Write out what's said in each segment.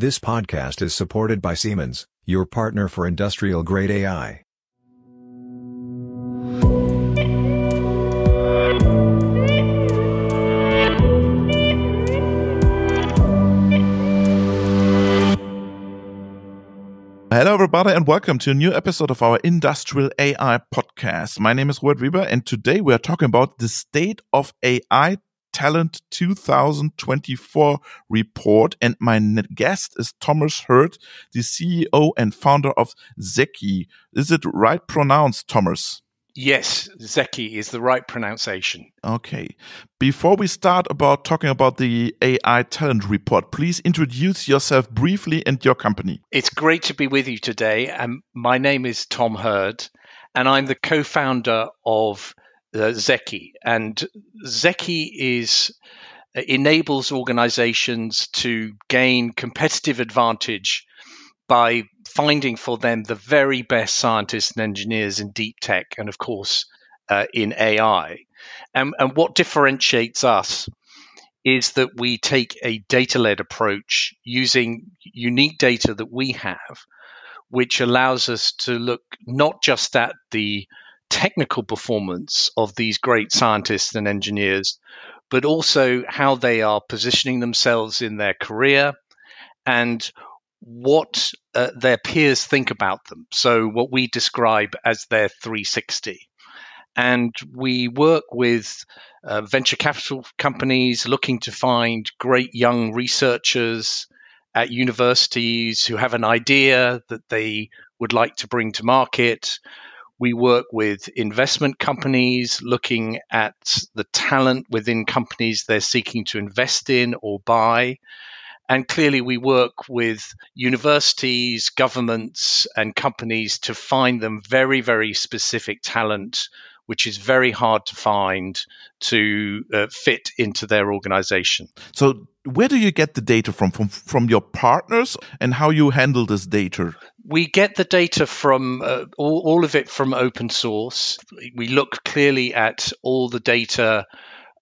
This podcast is supported by Siemens, your partner for industrial-grade AI. Hello, everybody, and welcome to a new episode of our Industrial AI podcast. My name is Hurd Weber, and today we are talking about the State of AI Talent 2024 report. And my guest is Thomas Hurd, the CEO and founder of Zeki. Is it right pronounced, Thomas? Yes, Zeki is the right pronunciation. Okay. Before we start about talking about the AI Talent Report, please introduce yourself briefly and your company. It's great to be with you today. My name is Tom Hurd, and I'm the co-founder of Zeki. And Zeki enables organizations to gain competitive advantage by finding for them the very best scientists and engineers in deep tech and, of course, in AI. And what differentiates us is that we take a data-led approach using unique data that we have, which allows us to look not just at the technical performance of these great scientists and engineers, but also how they are positioning themselves in their career and what their peers think about them. So what we describe as their 360. And we work with venture capital companies looking to find great young researchers at universities who have an idea that they would like to bring to market. We work with investment companies looking at the talent within companies they're seeking to invest in or buy. And clearly, we work with universities, governments, and companies to find them very, very specific talent, which is very hard to find to fit into their organization. So where do you get the data from your partners, and how you handle this data? We get the data from all of it from open source. We look clearly at all the data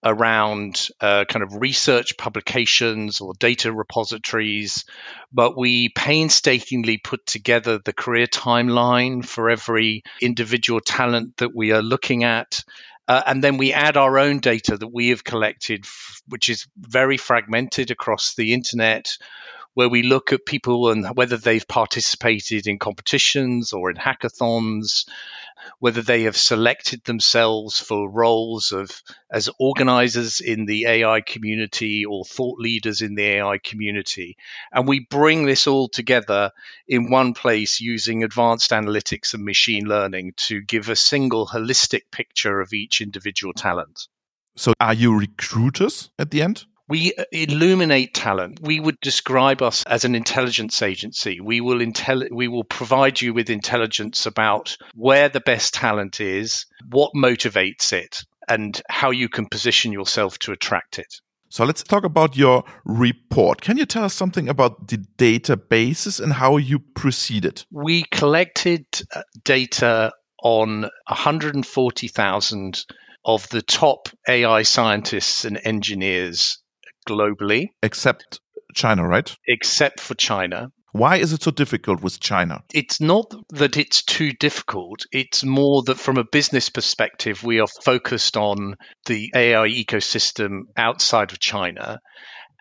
around kind of research publications or data repositories, but we painstakingly put together the career timeline for every individual talent that we are looking at. And then we add our own data that we have collected, which is very fragmented across the internet, where we look at people and whether they've participated in competitions or in hackathons, whether they have selected themselves for roles as organizers in the AI community or thought leaders in the AI community. And we bring this all together in one place using advanced analytics and machine learning to give a single holistic picture of each individual talent. So are you recruiters at the end? We illuminate talent. We would describe us as an intelligence agency. We will provide you with intelligence about where the best talent is, what motivates it, and how you can position yourself to attract it. So let's talk about your report. Can you tell us something about the databases and how you proceeded? We collected data on 140,000 of the top AI scientists and engineers globally. Except China, right? Except for China. Why is it so difficult with China? It's not that it's too difficult. It's more that from a business perspective, we are focused on the AI ecosystem outside of China.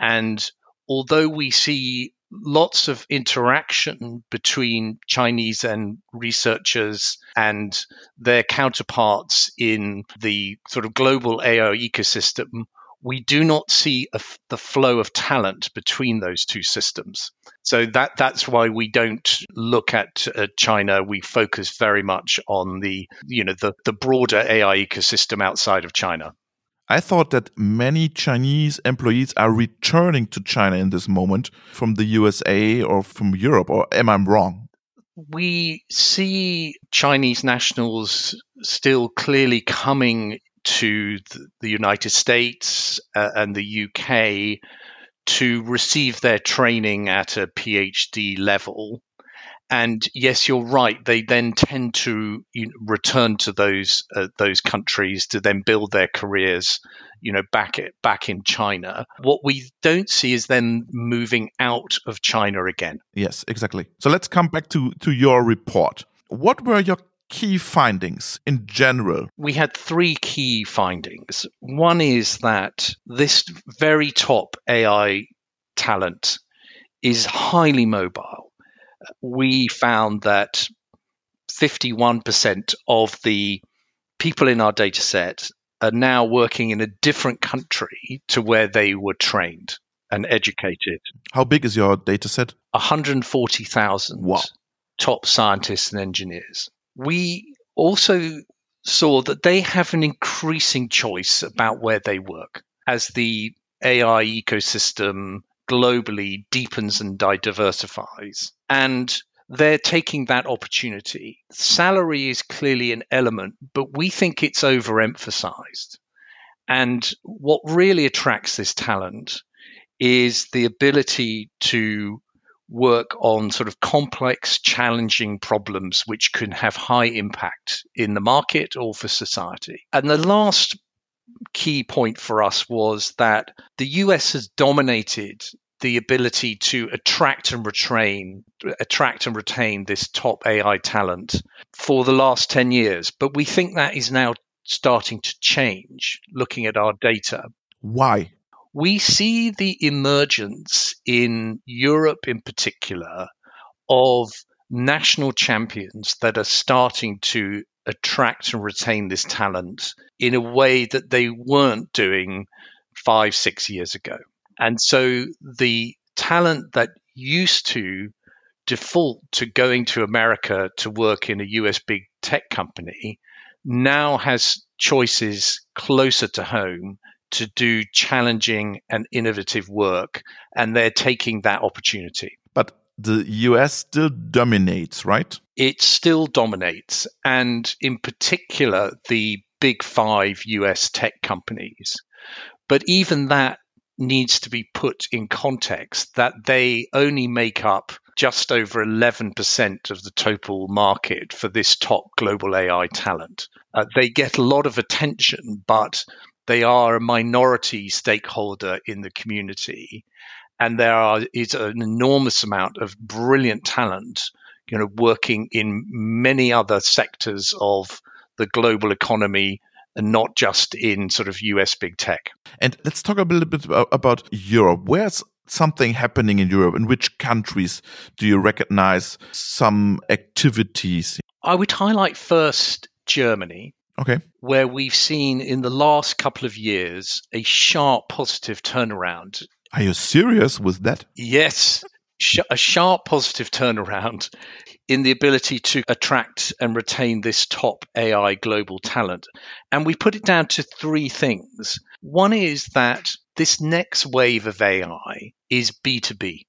And although we see lots of interaction between Chinese and researchers and their counterparts in the sort of global AI ecosystem, we do not see the flow of talent between those two systems. So that's why we don't look at China. We focus very much on the broader AI ecosystem outside of China. I thought that many Chinese employees are returning to China in this moment from the USA or from Europe, or am I wrong? We see Chinese nationals still clearly coming to the United States and the UK to receive their training at a PhD level. And yes, you're right. They then tend to return to those countries to then build their careers, back in China. What we don't see is them moving out of China again. Yes, exactly. So let's come back to your report. What were your key findings in general? We had three key findings. One is that this very top AI talent is highly mobile. We found that 51% of the people in our data set are now working in a different country to where they were trained and educated. How big is your data set? 140,000 Wow. top scientists and engineers. We also saw that they have an increasing choice about where they work as the AI ecosystem globally deepens and diversifies. And they're taking that opportunity. Salary is clearly an element, but we think it's overemphasized. And what really attracts this talent is the ability to work on sort of complex, challenging problems which can have high impact in the market or for society. And the last key point for us was that the US has dominated the ability to attract and retain this top AI talent for the last 10 years. But we think that is now starting to change, looking at our data. Why? We see the emergence in Europe in particular of national champions that are starting to attract and retain this talent in a way that they weren't doing 5-6 years ago. And so the talent that used to default to going to America to work in a US big tech company now has choices closer to home to do challenging and innovative work, and they're taking that opportunity. But the US still dominates, right? It still dominates, and in particular, the big 5 US tech companies. But even that needs to be put in context that they only make up just over 11% of the total market for this top global AI talent. They get a lot of attention, but they are a minority stakeholder in the community. And there is an enormous amount of brilliant talent, working in many other sectors of the global economy and not just in sort of US big tech. And let's talk a little bit about Europe. Where's something happening in Europe? In which countries do you recognize some activities? I would highlight first Germany. Okay. Where we've seen in the last couple of years a sharp positive turnaround. Are you serious with that? Yes, a sharp positive turnaround in the ability to attract and retain this top AI global talent. And we put it down to three things. One is that this next wave of AI is B2B.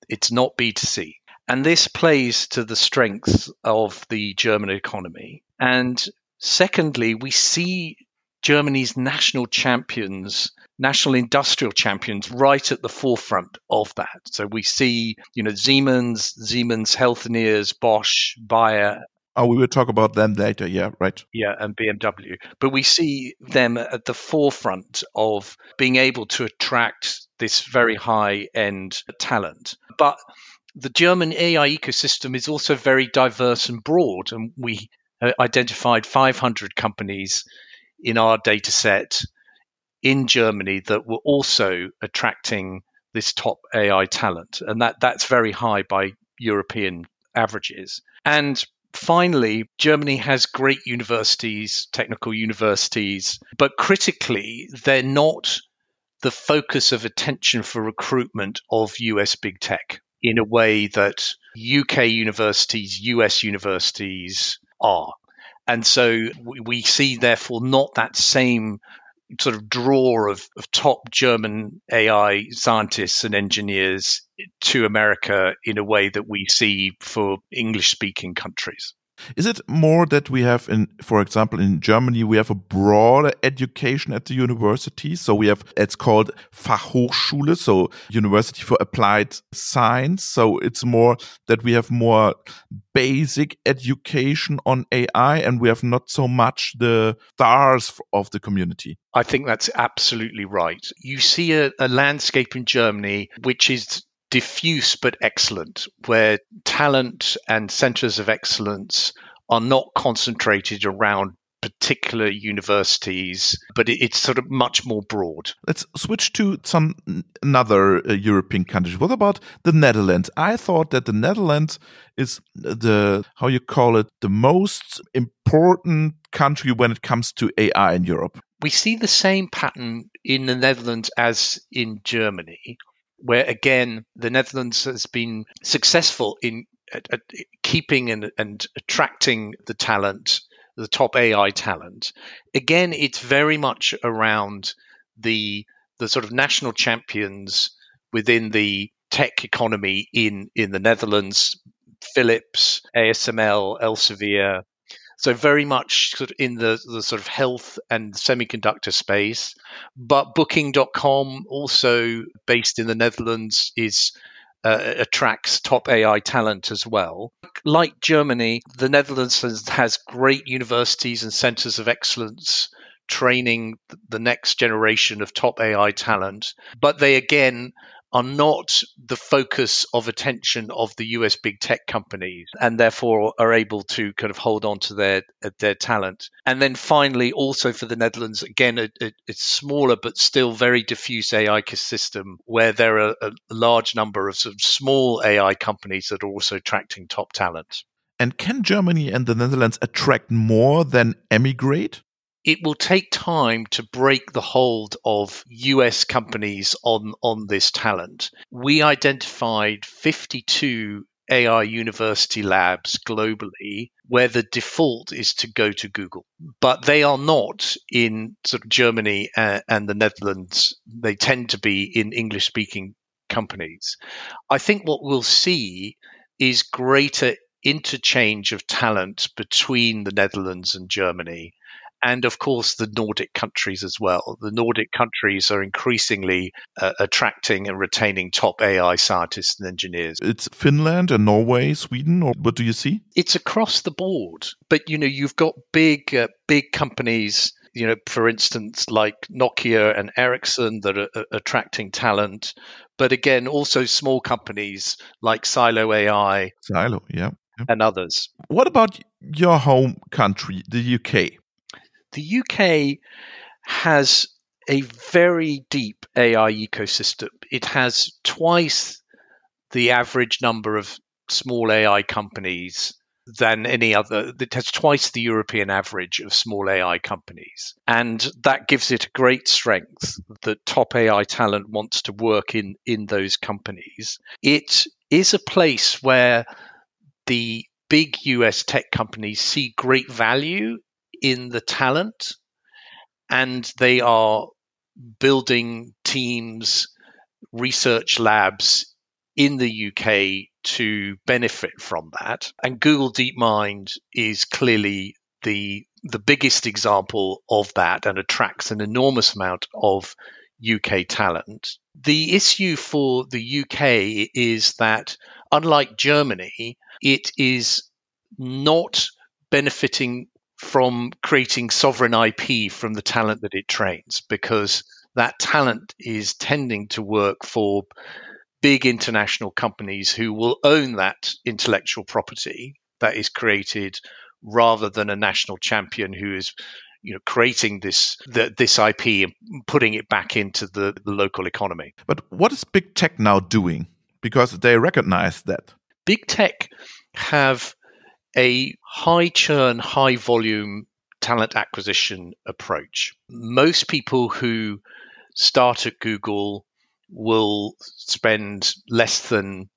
It's not B2C. And this plays to the strengths of the German economy. And secondly, we see Germany's national champions, national industrial champions, right at the forefront of that. So we see, Siemens Healthineers, Bosch, Bayer. Oh, we will talk about them later. Yeah, right. Yeah, and BMW. But we see them at the forefront of being able to attract this very high-end talent. But the German AI ecosystem is also very diverse and broad, and we identified 500 companies in our data set in Germany that were also attracting this top AI talent. And that's very high by European averages. And finally, Germany has great universities, technical universities, but critically, they're not the focus of attention for recruitment of US big tech in a way that UK universities, US universities are. And so we see, therefore, not that same sort of draw of top German AI scientists and engineers to America in a way that we see for English-speaking countries. Is it more that we have for example, in Germany, we have a broader education at the university? So we have, it's called Fachhochschule, so University for Applied Science. So it's more that we have more basic education on AI and we have not so much the stars of the community. I think that's absolutely right. You see a landscape in Germany which is diffuse but excellent, where talent and centers of excellence are not concentrated around particular universities, but it's sort of much more broad. Let's switch to another European countries. What about the Netherlands? I thought that the Netherlands is the most important country when it comes to AI in Europe. We see the same pattern in the Netherlands as in Germany, where again, the Netherlands has been successful in at keeping and attracting the talent, the top AI talent. Again, it's very much around the sort of national champions within the tech economy in the Netherlands, Philips, ASML, Elsevier. So very much sort of in the sort of health and semiconductor space. But Booking.com, also based in the Netherlands, attracts top AI talent as well. Like Germany, the Netherlands has great universities and centers of excellence training the next generation of top AI talent. But they, again, are not the focus of attention of the US big tech companies, and therefore are able to kind of hold on to their talent. And then finally, also for the Netherlands, again, it's smaller but still very diffuse AI ecosystem where there are a large number of sort of small AI companies that are also attracting top talent. And can Germany and the Netherlands attract more than emigrate? It will take time to break the hold of US companies on this talent. We identified 52 AI university labs globally where the default is to go to Google, but they are not in sort of Germany and the Netherlands. They tend to be in English speaking companies. I think what we'll see is greater interchange of talent between the Netherlands and Germany. And of course, the Nordic countries as well. The Nordic countries are increasingly attracting and retaining top AI scientists and engineers. It's Finland and Norway, Sweden, or what do you see? It's across the board. But, you've got big companies, for instance, like Nokia and Ericsson that are attracting talent. But again, also small companies like Silo AI Yeah. and others. What about your home country, the UK? The UK has a very deep AI ecosystem. It has twice the average number of small AI companies than any other. It has twice the European average of small AI companies. And that gives it a great strength that top AI talent wants to work in those companies. It is a place where the big US tech companies see great value in the talent, and they are building teams, research labs in the UK to benefit from that. And Google DeepMind is clearly the biggest example of that and attracts an enormous amount of UK talent. The issue for the UK is that, unlike Germany, it is not benefiting from creating sovereign IP from the talent that it trains, because that talent is tending to work for big international companies who will own that intellectual property that is created, rather than a national champion who is creating this IP and putting it back into the local economy. But what is big tech now doing? Because they recognize that. Big tech have a high churn, high volume talent acquisition approach. Most people who start at Google will spend less than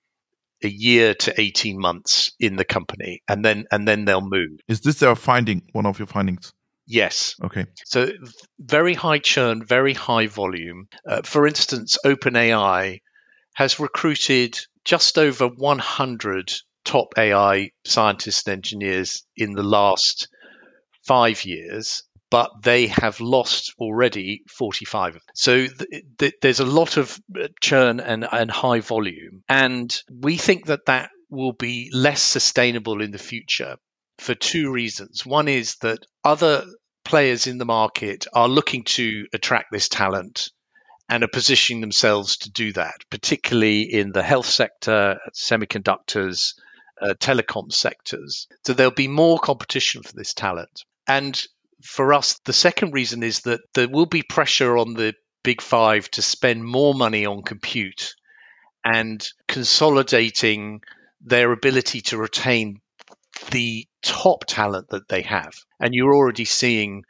a year to 18 months in the company, and then they'll move. Is this their finding, one of your findings? Yes. Okay. So very high churn, very high volume. For instance, OpenAI has recruited just over 100 top AI scientists and engineers in the last 5 years, but they have lost already 45 of them. So there's a lot of churn and high volume. And we think that will be less sustainable in the future for two reasons. One is that other players in the market are looking to attract this talent and are positioning themselves to do that, particularly in the health sector, semiconductors, telecom sectors. So there'll be more competition for this talent. And for us, the second reason is that there will be pressure on the big five to spend more money on compute and consolidating their ability to retain the top talent that they have. And you're already seeing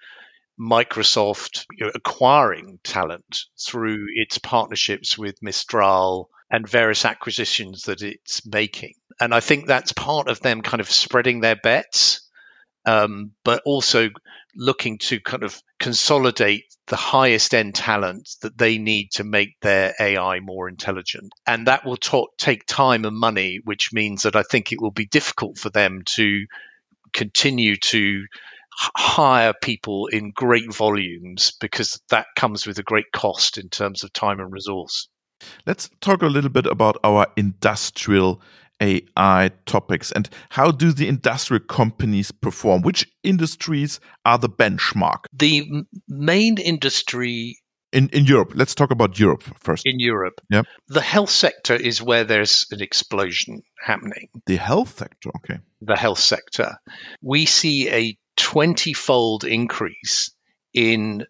Microsoft acquiring talent through its partnerships with Mistral and various acquisitions that it's making. And I think that's part of them kind of spreading their bets, but also looking to kind of consolidate the highest end talent that they need to make their AI more intelligent. And that will take time and money, which means that I think it will be difficult for them to continue to hire people in great volumes, because that comes with a great cost in terms of time and resource. Let's talk a little bit about our industrial AI topics and how do the industrial companies perform? Which industries are the benchmark? The main industry in Europe. Let's talk about Europe first. In Europe, yep. The health sector is where there's an explosion happening. The health sector, okay. The health sector. We see a 20-fold increase in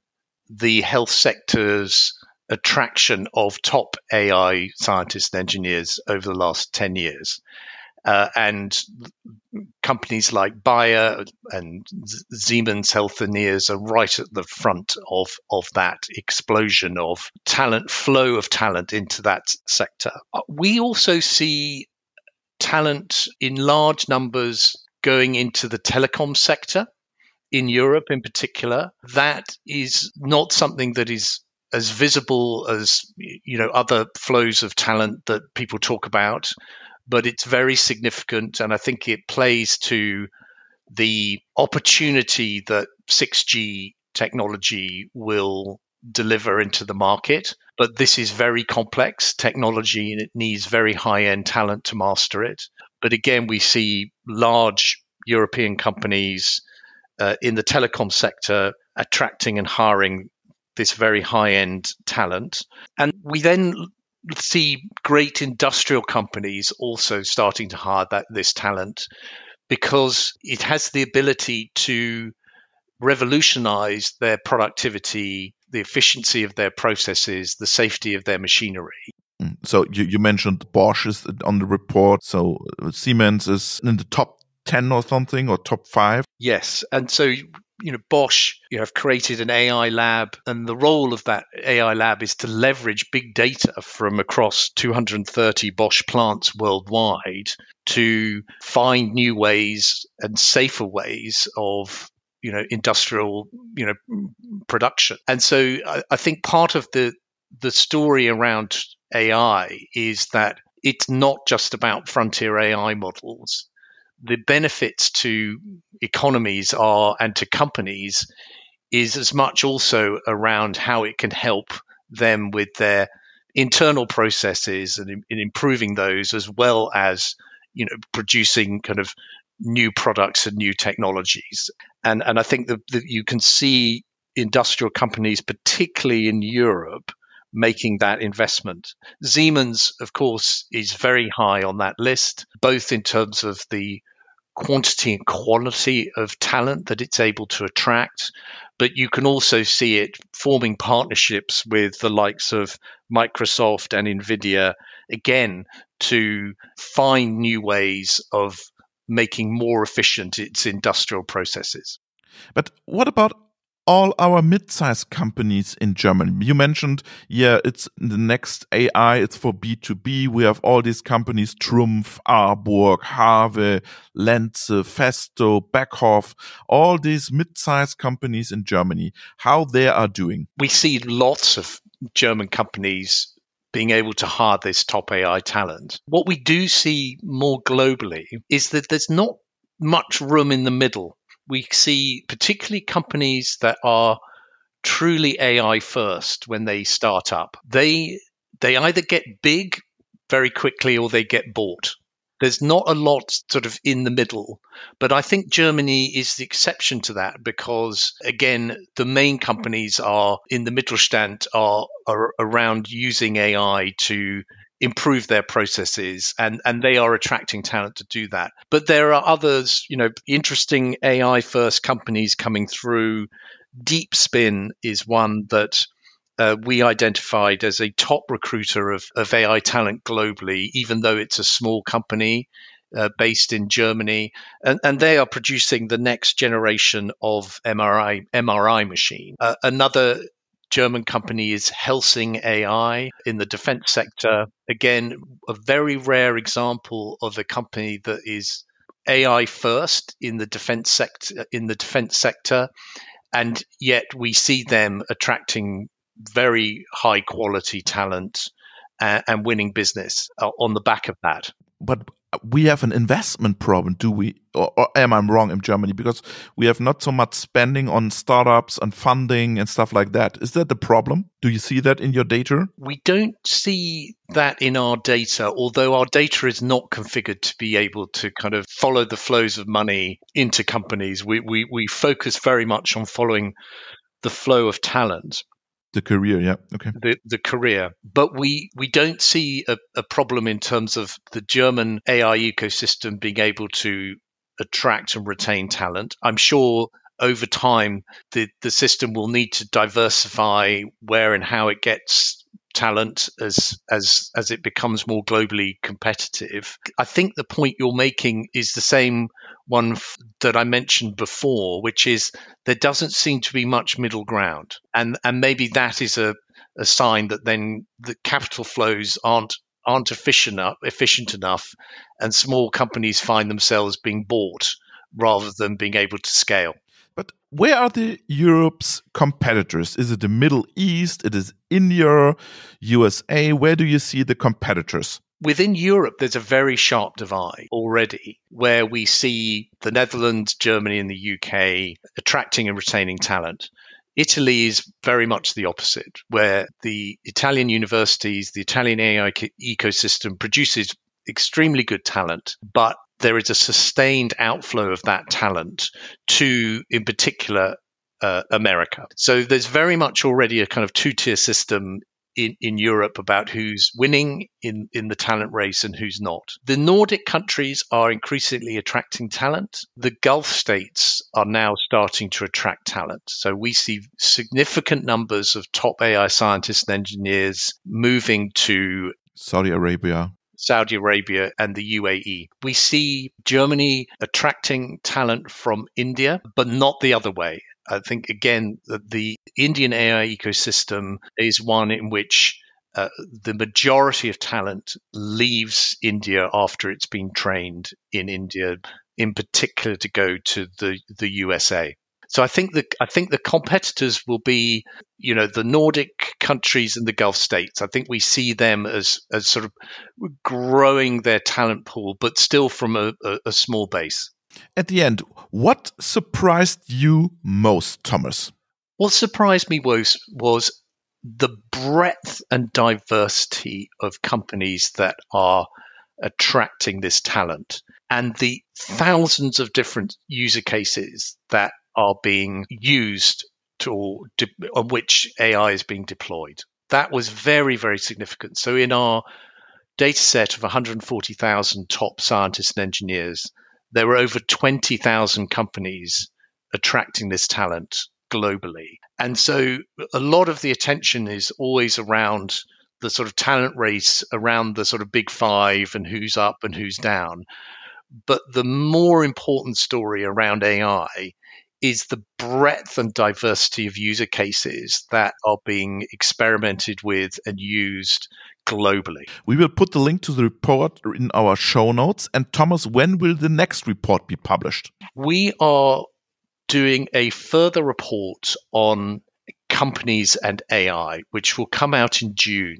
the health sector's attraction of top AI scientists and engineers over the last 10 years. And companies like Bayer and Siemens Healthineers are right at the front of that explosion of flow of talent into that sector. We also see talent in large numbers going into the telecom sector in Europe in particular. That is not something that is as visible as other flows of talent that people talk about, but it's very significant, and I think it plays to the opportunity that 6G technology will deliver into the market. But this is very complex technology, and it needs very high-end talent to master it. But again, we see large European companies in the telecom sector attracting and hiring this very high-end talent. And we then see great industrial companies also starting to hire this talent, because it has the ability to revolutionize their productivity, the efficiency of their processes, the safety of their machinery. So you mentioned Bosch is on the report. So Siemens is in the top 10 or something, or top 5. Yes. And so Bosch have created an AI lab, and the role of that AI lab is to leverage big data from across 230 Bosch plants worldwide to find new ways and safer ways of industrial production. And so I think part of the story around AI is that it's not just about frontier AI models. The benefits to economies and to companies is as much also around how it can help them with their internal processes and in improving those, as well as producing kind of new products and new technologies. And I think that you can see industrial companies, particularly in Europe, making that investment. Siemens, of course, is very high on that list, both in terms of the quantity and quality of talent that it's able to attract, but you can also see it forming partnerships with the likes of Microsoft and NVIDIA, again, to find new ways of making more efficient its industrial processes. But what about all our mid-sized companies in Germany? You mentioned, it's the next AI, it's for B2B. We have all these companies, Trumpf, Arburg, Harve, Lenze, Festo, Beckhoff, all these mid-sized companies in Germany, how they are doing. We see lots of German companies being able to hire this top AI talent. What we do see more globally is that there's not much room in the middle. We see particularly companies that are truly AI first when they start up. They either get big very quickly or they get bought. There's not a lot sort of in the middle, but I think Germany is the exception to that because, again, the main companies are in the Mittelstand are around using AI to improve their processes, and they are attracting talent to do that. But there are others, interesting AI first companies coming through. Deep Spin is one that we identified as a top recruiter of AI talent globally, even though it's a small company based in Germany. And they are producing the next generation of MRI machine. Another German company is Helsing AI in the defense sector. Again, a very rare example of a company that is AI first in the defense sector, and yet we see them attracting very high quality talent and winning business on the back of that. But we have an investment problem, do we? Or am I wrong in Germany? Because we have not so much spending on startups and funding and stuff like that. Is that the problem? Do you see that in your data? We don't see that in our data, although our data is not configured to be able to kind of follow the flows of money into companies. We focus very much on following the flow of talent. The career, yeah. Okay. The career. But we don't see a problem in terms of the German AI ecosystem being able to attract and retain talent. I'm sure over time the system will need to diversify where and how it gets talent as it becomes more globally competitive. I think the point you're making is the same one that I mentioned before, which is there doesn't seem to be much middle ground, and maybe that is a sign that then the capital flows aren't efficient enough, and small companies find themselves being bought rather than being able to scale. But where are the Europe's competitors? Is it the Middle East? It is India, USA? Where do you see the competitors? Within Europe, there's a very sharp divide already where we see the Netherlands, Germany, and the UK attracting and retaining talent. Italy is very much the opposite, where the Italian universities, the Italian AI ecosystem produces extremely good talent, but there is a sustained outflow of that talent to, in particular, America. So there's very much already a kind of two-tier system in Europe about who's winning in the talent race and who's not. The Nordic countries are increasingly attracting talent. The Gulf states are now starting to attract talent. So we see significant numbers of top AI scientists and engineers moving to Saudi Arabia and the UAE. We see Germany attracting talent from India, but not the other way. I think, again, the Indian AI ecosystem is one in which the majority of talent leaves India after it's been trained in India, in particular to go to the USA. So I think the competitors will be, the Nordic countries and the Gulf states. I think we see them as sort of growing their talent pool, but still from a small base. At the end, what surprised you most, Thomas? What surprised me was the breadth and diversity of companies that are attracting this talent and the thousands of different user cases that are being used on which AI is being deployed. That was very, very significant. So in our data set of 140,000 top scientists and engineers, there were over 20,000 companies attracting this talent globally. And so a lot of the attention is always around the sort of talent race, around the sort of big five and who's up and who's down. But the more important story around AI is the breadth and diversity of user cases that are being experimented with and used globally. We will put the link to the report in our show notes. And Thomas, when will the next report be published? We are doing a further report on companies and AI, which will come out in June.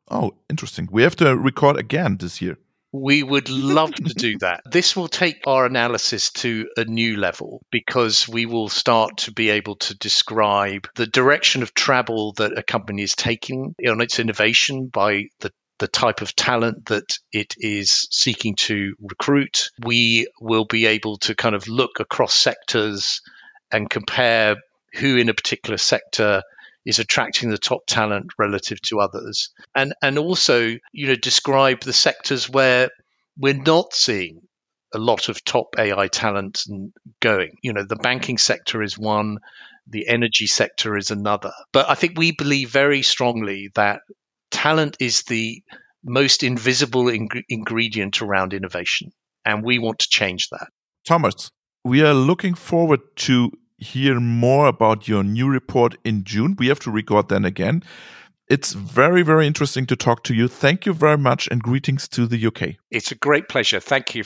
Oh, interesting. We have to record again this year. We would love to do that. This will take our analysis to a new level because we will start to be able to describe the direction of travel that a company is taking on its innovation by the type of talent that it is seeking to recruit. We will be able to kind of look across sectors and compare who in a particular sector is attracting the top talent relative to others, and also describe the sectors where we're not seeing a lot of top AI talent going. The banking sector is one, the energy sector is another. But I think we believe very strongly that talent is the most invisible ingredient around innovation, and we want to change that. Thomas, we are looking forward to hear more about your new report in June. We have to record then again. It's very, very interesting to talk to you. Thank you very much and greetings to the UK. It's a great pleasure. Thank you.